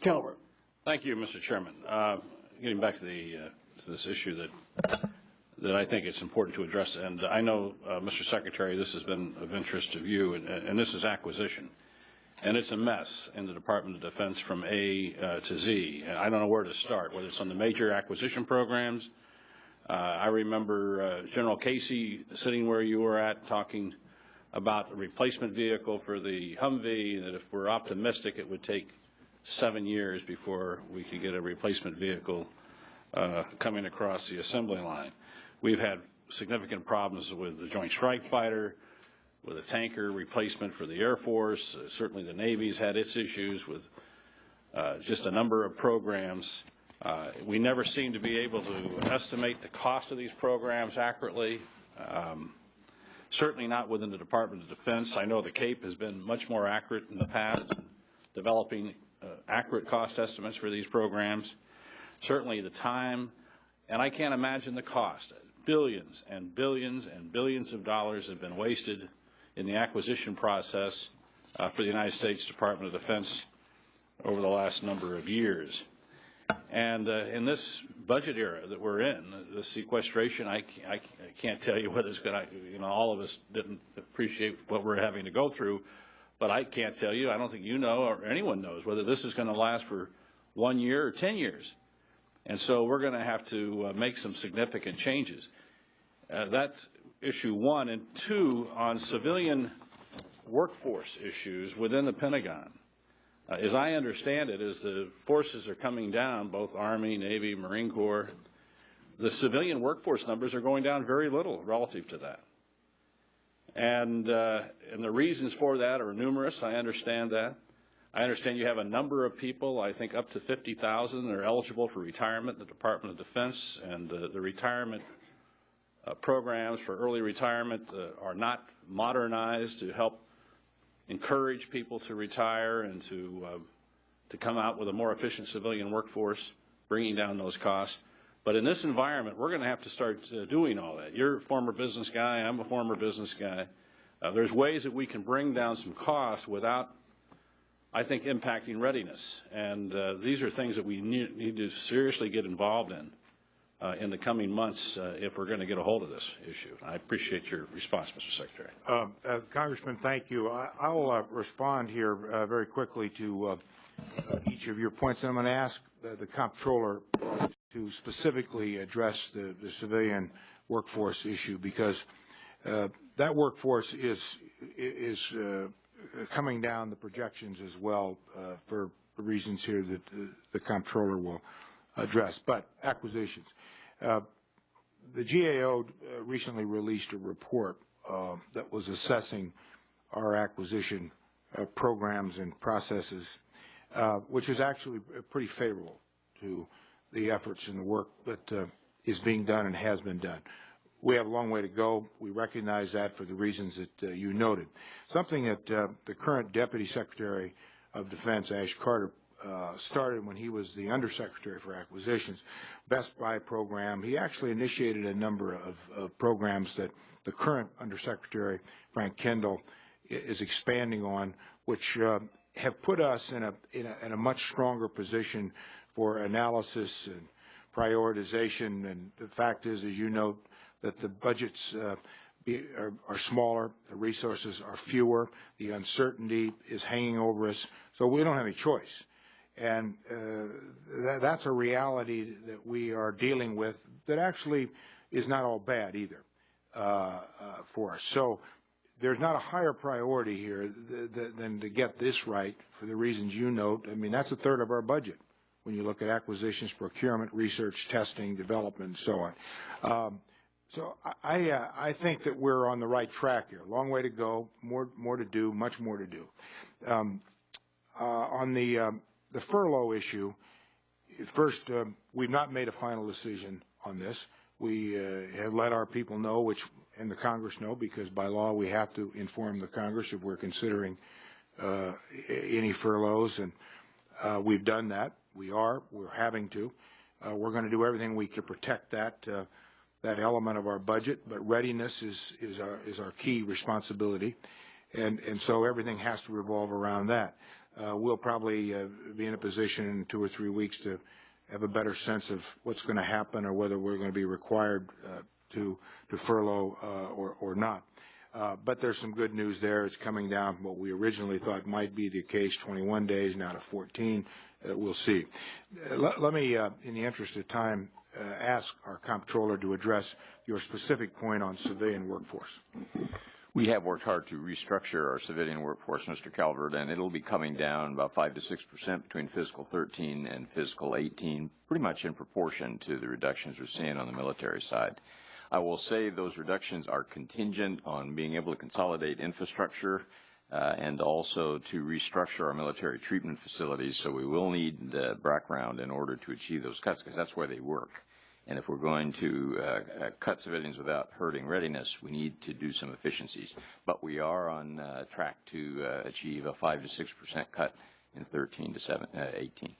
Calvert. Thank you, Mr. Chairman. Getting back to this issue that I think it's important to address, and I know, Mr. Secretary, this has been of interest to you, and this is acquisition. And it's a mess in the Department of Defense from A to Z. And I don't know where to start, whether it's on the major acquisition programs. I remember General Casey sitting where you were at talking about a replacement vehicle for the Humvee, that if we're optimistic it would take 7 years before we could get a replacement vehicle coming across the assembly line. We've had significant problems with the Joint Strike Fighter, with a tanker replacement for the Air Force. Certainly the Navy's had its issues with just a number of programs. We never seem to be able to estimate the cost of these programs accurately. Certainly not within the Department of Defense. I know the CAPE has been much more accurate in the past in developing accurate cost estimates for these programs. Certainly the time, and I can't imagine the cost. Billions and billions and billions of dollars have been wasted in the acquisition process for the United States Department of Defense over the last number of years. And in this budget era that we're in, the sequestration, I can't tell you whether it's going to, all of us didn't appreciate what we're having to go through, but I can't tell you, I don't think you know or anyone knows whether this is going to last for 1 year or 10 years. And so we're going to have to make some significant changes. That's issue one. And two, on civilian workforce issues within the Pentagon. As I understand it, as the forces are coming down, both Army, Navy, Marine Corps, the civilian workforce numbers are going down very little relative to that. And the reasons for that are numerous. I understand that. I understand you have a number of people, I think up to 50,000, that are eligible for retirement in the Department of Defense, and the retirement programs for early retirement are not modernized to help encourage people to retire and to come out with a more efficient civilian workforce, bringing down those costs. But in this environment, we're going to have to start doing all that. You're a former business guy. I'm a former business guy. There's ways that we can bring down some costs without, I think, impacting readiness. And these are things that we need to seriously get involved in the coming months if we're going to get a hold of this issue. I appreciate your response, Mr. Secretary. Congressman, thank you. I'll respond here very quickly to each of your points. I'm going to ask the comptroller to specifically address the civilian workforce issue, because that workforce is coming down the projections as well for reasons here that the comptroller will address. But acquisitions. The GAO recently released a report that was assessing our acquisition programs and processes, which is actually pretty favorable to the efforts and the work that is being done and has been done. We have a long way to go. We recognize that for the reasons that you noted. Something that the current Deputy Secretary of Defense, Ash Carter, started when he was the Undersecretary for Acquisitions, Best Buy program. He actually initiated a number of programs that the current Undersecretary, Frank Kendall, is expanding on, which have put us in a much stronger position for analysis and prioritization. And the fact is, as you note, that the budgets are smaller, the resources are fewer, the uncertainty is hanging over us, so we don't have any choice. And that's a reality that we are dealing with that actually is not all bad either for us. So there's not a higher priority here than to get this right for the reasons you note. I mean, that's a third of our budget when you look at acquisitions, procurement, research, testing, development, and so on. So I think that we're on the right track here. Long way to go, more to do, much more to do. On the furlough issue, first, we've not made a final decision on this. We have let our people know, and the Congress know, because by law we have to inform the Congress if we're considering any furloughs, and we've done that. We're having to. We're going to do everything we can protect that element of our budget, but readiness is our key responsibility, and so everything has to revolve around that. we'll probably be in a position in 2 or 3 weeks to have a better sense of what's going to happen or whether we're going to be required to furlough or not. But there's some good news there. It's coming down from what we originally thought might be the case, 21 days, now to 14. We'll see. Let me, in the interest of time, ask our comptroller to address your specific point on civilian workforce. We have worked hard to restructure our civilian workforce, Mr. Calvert, and it'll be coming down about 5 to 6% between fiscal 13 and fiscal 18, pretty much in proportion to the reductions we're seeing on the military side. I will say those reductions are contingent on being able to consolidate infrastructure and also to restructure our military treatment facilities. So we will need the background in order to achieve those cuts, because that's where they work. And if we're going to cut civilians without hurting readiness, we need to do some efficiencies. But we are on track to achieve a 5 to 6% cut in 13 to 18.